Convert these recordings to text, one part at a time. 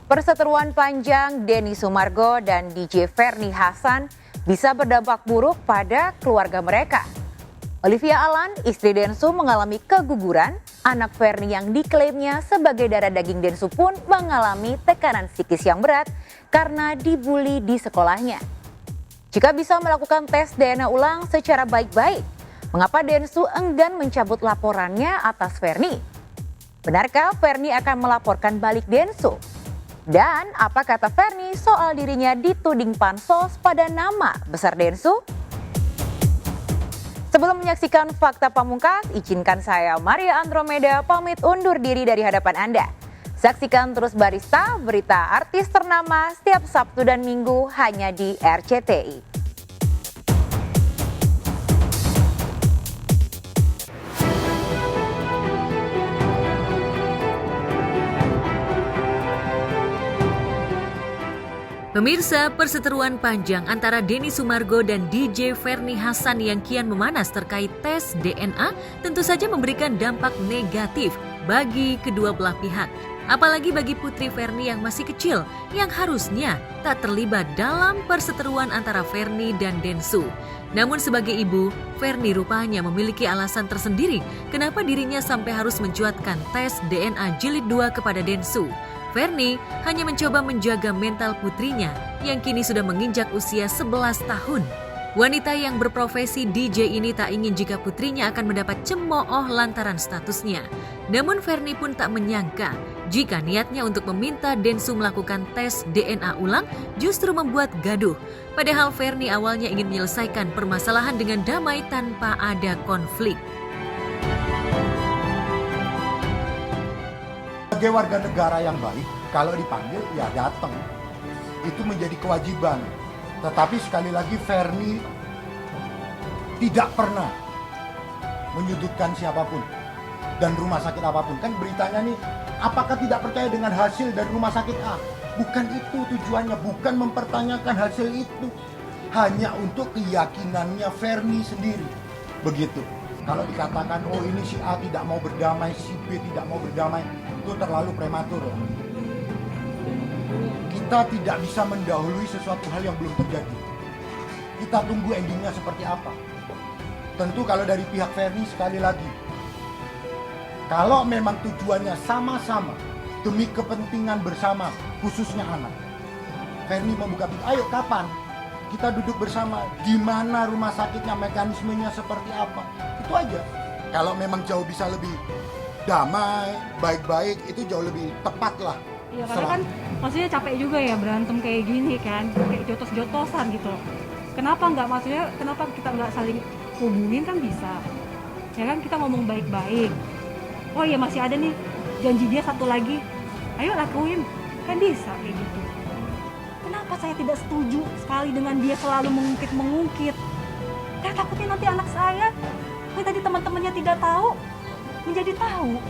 Perseteruan panjang Denny Sumargo dan DJ Ferny Hassan bisa berdampak buruk pada keluarga mereka. Olivia Alan, istri Densu, mengalami keguguran. Anak Ferny yang diklaimnya sebagai darah daging Densu pun mengalami tekanan psikis yang berat karena dibully di sekolahnya. Jika bisa melakukan tes DNA ulang secara baik-baik, mengapa Densu enggan mencabut laporannya atas Ferny? Benarkah Ferny akan melaporkan balik Densu? Dan apa kata Ferny soal dirinya dituding pansos pada nama besar Densu? Sebelum menyaksikan Fakta Pamungkas, izinkan saya Maria Andromeda pamit undur diri dari hadapan Anda. Saksikan terus Barista, berita artis ternama setiap Sabtu dan Minggu hanya di RCTI. Pemirsa, perseteruan panjang antara Denny Sumargo dan DJ Ferny Hassan yang kian memanas terkait tes DNA tentu saja memberikan dampak negatif bagi kedua belah pihak. Apalagi bagi putri Ferny yang masih kecil, yang harusnya tak terlibat dalam perseteruan antara Ferny dan Densu. Namun sebagai ibu, Ferny rupanya memiliki alasan tersendiri kenapa dirinya sampai harus mencuatkan tes DNA jilid 2 kepada Densu. Ferny hanya mencoba menjaga mental putrinya yang kini sudah menginjak usia 11 tahun. Wanita yang berprofesi DJ ini tak ingin jika putrinya akan mendapat cemooh lantaran statusnya. Namun Ferny pun tak menyangka jika niatnya untuk meminta Densu melakukan tes DNA ulang justru membuat gaduh. Padahal Ferny awalnya ingin menyelesaikan permasalahan dengan damai tanpa ada konflik. Sebagai warga negara yang baik, kalau dipanggil ya datang. Itu menjadi kewajiban. Tetapi sekali lagi Ferny tidak pernah menyudutkan siapapun dan rumah sakit apapun. Kan beritanya nih, apakah tidak percaya dengan hasil dari rumah sakit A? Bukan itu tujuannya, bukan mempertanyakan hasil itu. Hanya untuk keyakinannya Ferny sendiri. Begitu. Kalau dikatakan, oh ini si A tidak mau berdamai, si B tidak mau berdamai, itu terlalu prematur. Kita tidak bisa mendahului sesuatu hal yang belum terjadi. Kita tunggu endingnya seperti apa. Tentu kalau dari pihak Ferny sekali lagi, kalau memang tujuannya sama-sama demi kepentingan bersama, khususnya anak, Ferny membuka pintu, ayo kapan kita duduk bersama, di mana rumah sakitnya, mekanismenya seperti apa, itu aja. Kalau memang jauh bisa lebih damai, baik-baik, itu jauh lebih tepat lah. Iya, karena kan maksudnya capek juga ya berantem kayak gini kan, kayak jotos-jotosan gitu. Kenapa kita nggak saling hubungin kan bisa. Ya kan, kita ngomong baik-baik. Oh iya masih ada nih janji dia satu lagi, ayo lakuin, kan bisa kayak gitu. Kenapa saya tidak setuju sekali dengan dia selalu mengungkit? Saya takutnya nanti anak saya, yang tadi teman-temannya tidak tahu, menjadi tahu.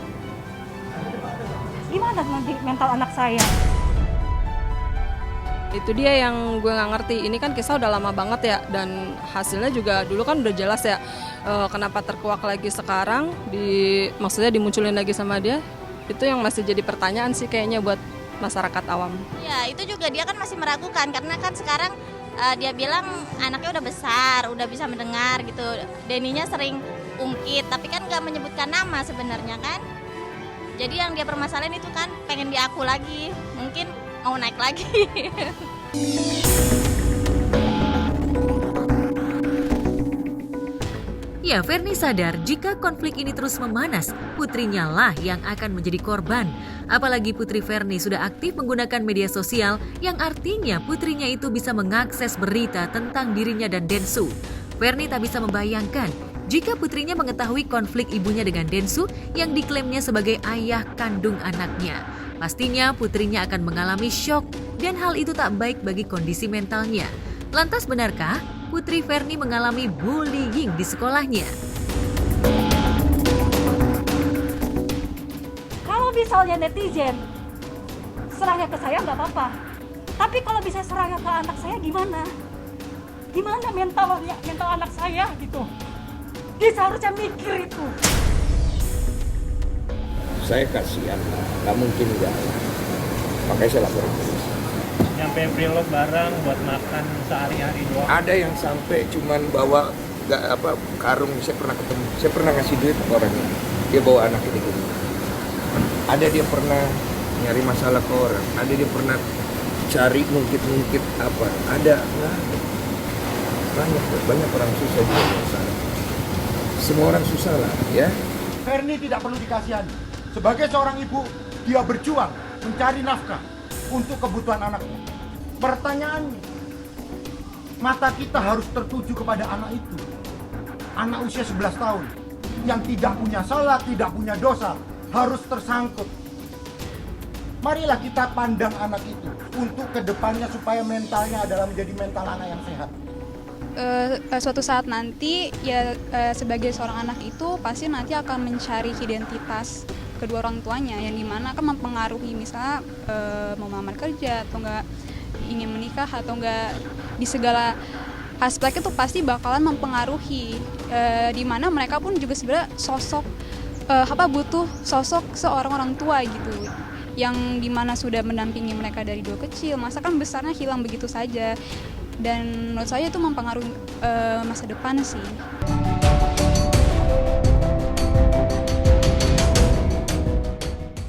Gimana nanti mental anak saya? Itu dia yang gue nggak ngerti. Ini kan kisah udah lama banget ya, dan hasilnya juga dulu kan udah jelas ya. Kenapa terkuak lagi sekarang? Maksudnya dimunculin lagi sama dia? Itu yang masih jadi pertanyaan sih kayaknya buat masyarakat awam. Ya itu juga dia kan masih meragukan karena kan sekarang dia bilang anaknya udah besar, udah bisa mendengar gitu. Denny-nya sering ungkit, tapi kan nggak menyebutkan nama sebenarnya kan. Jadi yang dia permasalahan itu kan pengen diaku lagi, mungkin mau naik lagi. Ya, Ferny sadar jika konflik ini terus memanas, putrinya lah yang akan menjadi korban. Apalagi putri Ferny sudah aktif menggunakan media sosial yang artinya putrinya itu bisa mengakses berita tentang dirinya dan Densu. Ferny tak bisa membayangkan jika putrinya mengetahui konflik ibunya dengan Densu yang diklaimnya sebagai ayah kandung anaknya. Pastinya putrinya akan mengalami syok dan hal itu tak baik bagi kondisi mentalnya. Lantas benarkah putri Ferny mengalami bullying di sekolahnya? Kalau misalnya netizen serahnya ke saya nggak apa-apa, tapi kalau bisa serahnya ke anak saya gimana? Gimana mental anak saya gitu? Dia seharusnya mikir itu. Saya kasihan, nggak mungkin enggak. Makanya saya laporin polisi. Nyampe beli barang buat makan sehari-hari doang. Ada yang sampai cuman bawa karung. Saya pernah ketemu, saya pernah ngasih duit ke orangnya, dia bawa anak ini ke rumah. Ada dia pernah nyari masalah ke orang, ada dia pernah cari ngungkit apa, ada banyak orang susah juga di sana. Semua orang susah lah ya. Ferni tidak perlu dikasihani. Sebagai seorang ibu, dia berjuang mencari nafkah untuk kebutuhan anaknya. Pertanyaannya, mata kita harus tertuju kepada anak itu. Anak usia 11 tahun yang tidak punya salah, tidak punya dosa, harus tersangkut. Marilah kita pandang anak itu untuk kedepannya supaya mentalnya adalah menjadi mental anak yang sehat. Suatu saat nanti ya sebagai seorang anak itu pasti nanti akan mencari identitas kedua orang tuanya yang dimana akan mempengaruhi misalnya mau melamar kerja atau enggak ingin menikah atau enggak, di segala aspek itu pasti bakalan mempengaruhi dimana mereka pun juga sebenarnya butuh sosok seorang orang tua gitu yang dimana sudah mendampingi mereka dari dulu kecil, masa kan besarnya hilang begitu saja. Dan menurut saya itu mempengaruhi masa depan sih.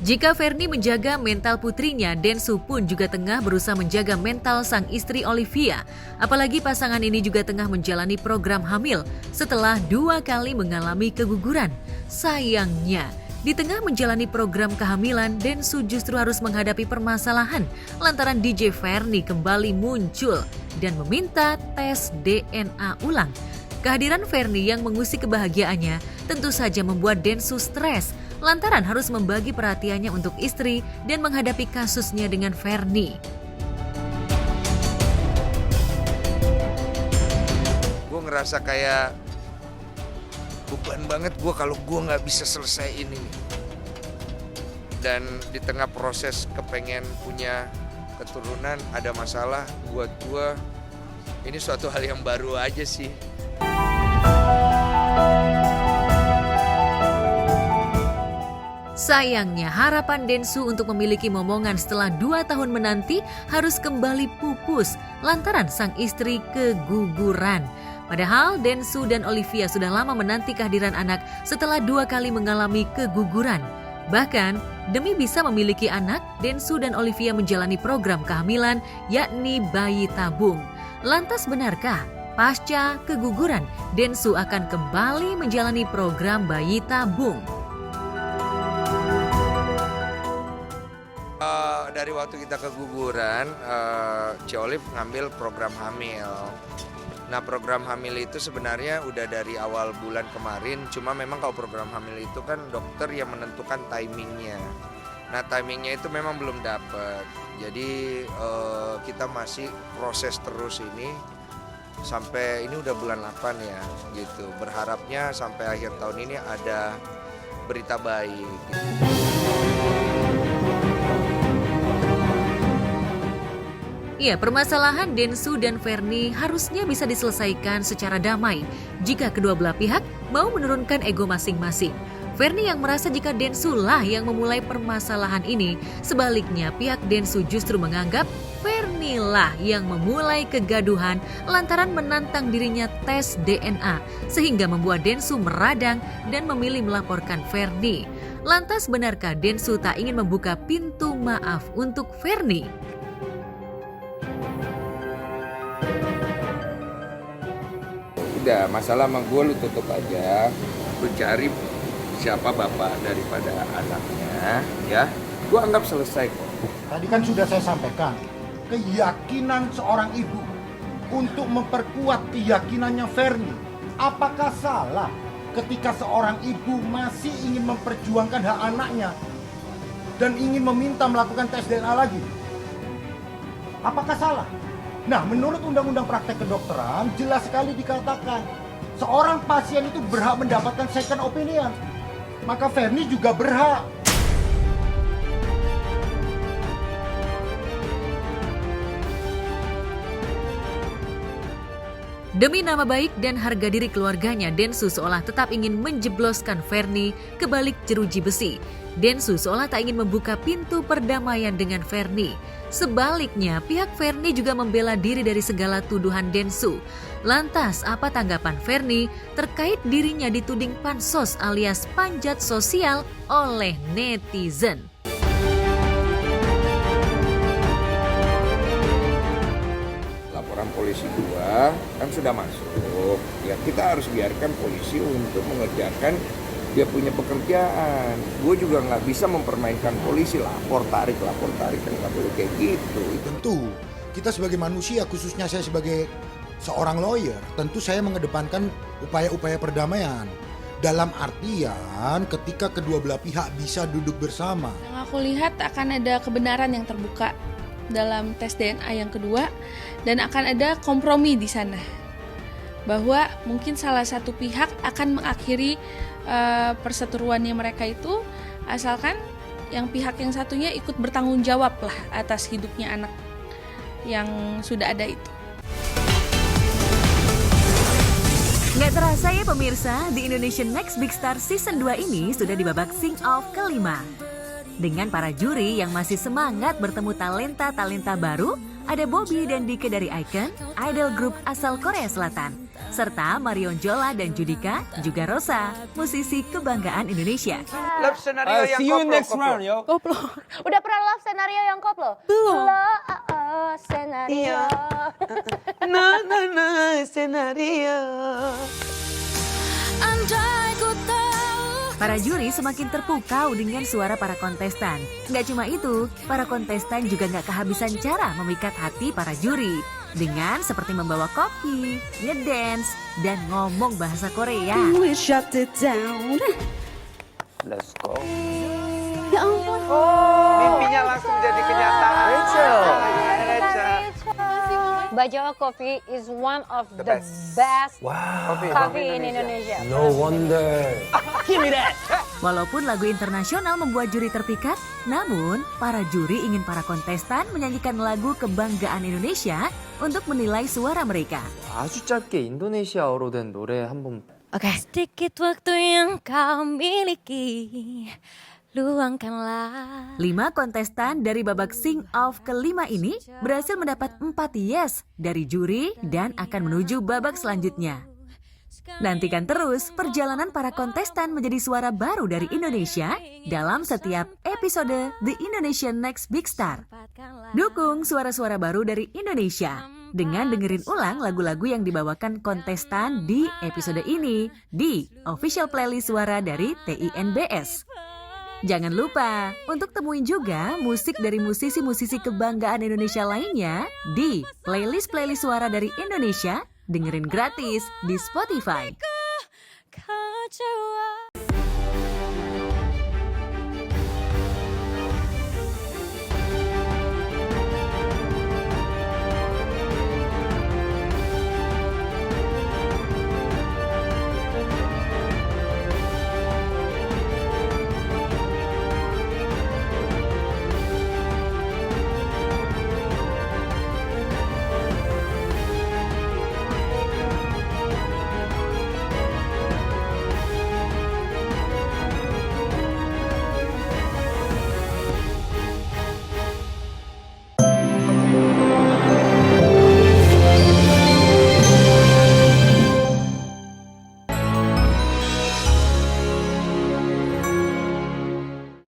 Jika Ferni menjaga mental putrinya, Densu pun juga tengah berusaha menjaga mental sang istri Olivia. Apalagi pasangan ini juga tengah menjalani program hamil setelah 2 kali mengalami keguguran. Sayangnya, di tengah menjalani program kehamilan, Densu justru harus menghadapi permasalahan lantaran DJ Ferni kembali muncul dan meminta tes DNA ulang. Kehadiran Ferni yang mengusik kebahagiaannya tentu saja membuat Densu stres lantaran harus membagi perhatiannya untuk istri dan menghadapi kasusnya dengan Ferni. Gue ngerasa kayak beban banget gue kalau gue nggak bisa selesai ini. Dan di tengah proses kepengen punya keturunan ada masalah buat gue. Ini suatu hal yang baru aja sih. Sayangnya harapan Densu untuk memiliki momongan setelah 2 tahun menanti harus kembali pupus lantaran sang istri keguguran. Padahal Densu dan Olivia sudah lama menanti kehadiran anak setelah 2 kali mengalami keguguran. Bahkan demi bisa memiliki anak, Densu dan Olivia menjalani program kehamilan yakni bayi tabung. Lantas benarkah pasca keguguran Densu akan kembali menjalani program bayi tabung? Dari waktu kita keguguran, Ciolif ngambil program hamil. Nah, program hamil itu sebenarnya udah dari awal bulan kemarin, cuma memang kalau program hamil itu kan dokter yang menentukan timingnya. Nah, timingnya itu memang belum dapat. Jadi kita masih proses terus ini sampai ini udah bulan 8 ya, gitu. Berharapnya sampai akhir tahun ini ada berita baik. Gitu. Ya, permasalahan Densu dan Ferni harusnya bisa diselesaikan secara damai jika kedua belah pihak mau menurunkan ego masing-masing. Ferni yang merasa jika Densu lah yang memulai permasalahan ini, sebaliknya pihak Densu justru menganggap Ferni lah yang memulai kegaduhan lantaran menantang dirinya tes DNA sehingga membuat Densu meradang dan memilih melaporkan Ferni. Lantas benarkah Densu tak ingin membuka pintu maaf untuk Ferni? Udah, masalah sama gue lu tutup aja. Lu cari siapa bapak daripada anaknya, ya. Gue anggap selesai kok. Tadi kan sudah saya sampaikan, keyakinan seorang ibu untuk memperkuat keyakinannya Ferni. Apakah salah ketika seorang ibu masih ingin memperjuangkan hak anaknya dan ingin meminta melakukan tes DNA lagi? Apakah salah? Nah, menurut Undang-Undang Praktek Kedokteran jelas sekali dikatakan seorang pasien itu berhak mendapatkan second opinion. Maka Ferni juga berhak. Demi nama baik dan harga diri keluarganya, Densu seolah tetap ingin menjebloskan Fernie ke balik jeruji besi. Densu seolah tak ingin membuka pintu perdamaian dengan Fernie. Sebaliknya, pihak Fernie juga membela diri dari segala tuduhan Densu. Lantas, apa tanggapan Fernie terkait dirinya dituding pansos alias panjat sosial oleh netizen? Laporan polisi 2 kan sudah masuk. Ya kita harus biarkan polisi untuk mengerjakan dia punya pekerjaan. Gue juga nggak bisa mempermainkan polisi, lapor tarik kan nggak boleh kayak gitu. Tentu kita sebagai manusia, khususnya saya sebagai seorang lawyer, tentu saya mengedepankan upaya-upaya perdamaian. Dalam artian ketika kedua belah pihak bisa duduk bersama. Yang aku lihat akan ada kebenaran yang terbuka dalam tes DNA yang kedua dan akan ada kompromi di sana. Bahwa mungkin salah satu pihak akan mengakhiri perseteruannya mereka itu asalkan yang pihak yang satunya ikut bertanggung jawab lah atas hidupnya anak yang sudah ada itu. Nggak terasa ya pemirsa, di Indonesian Next Big Star Season 2 ini sudah di babak sing-off kelima. Dengan para juri yang masih semangat bertemu talenta-talenta baru, ada Bobby dan Dike dari Icon, idol grup asal Korea Selatan. Serta Marion Jola dan Judika, juga Rosa, musisi kebanggaan Indonesia. Love scenario yang see you next round, yo. Koplo. Udah pernah love senario yang koplo? Belum. Love senario. Senario. Para juri semakin terpukau dengan suara para kontestan. Nggak cuma itu, para kontestan juga nggak kehabisan cara memikat hati para juri. Dengan seperti membawa kopi, ngedance, dan ngomong bahasa Korea. We shut it down. Let's go. Ya ampun. Mimpinya langsung jadi kenyataan. Rachel. Bajawa Coffee is one of the best coffee in Indonesia. No wonder. Give me that. Walaupun lagu internasional membuat juri terpikat, namun para juri ingin para kontestan menyanyikan lagu kebanggaan Indonesia untuk menilai suara mereka. 아주 짧게 인도네시아어로 된 노래 한번. Oke. Sedikit waktu yang kau miliki, luangkanlah. 5 kontestan dari babak sing-off kelima ini berhasil mendapat 4 yes dari juri dan akan menuju babak selanjutnya. Nantikan terus perjalanan para kontestan menjadi suara baru dari Indonesia dalam setiap episode The Indonesian Next Big Star. Dukung suara-suara baru dari Indonesia dengan dengerin ulang lagu-lagu yang dibawakan kontestan di episode ini di official playlist suara dari TINBS. Jangan lupa untuk temuin juga musik dari musisi-musisi kebanggaan Indonesia lainnya di playlist suara dari Indonesia. Dengerin gratis di Spotify. Kecewa.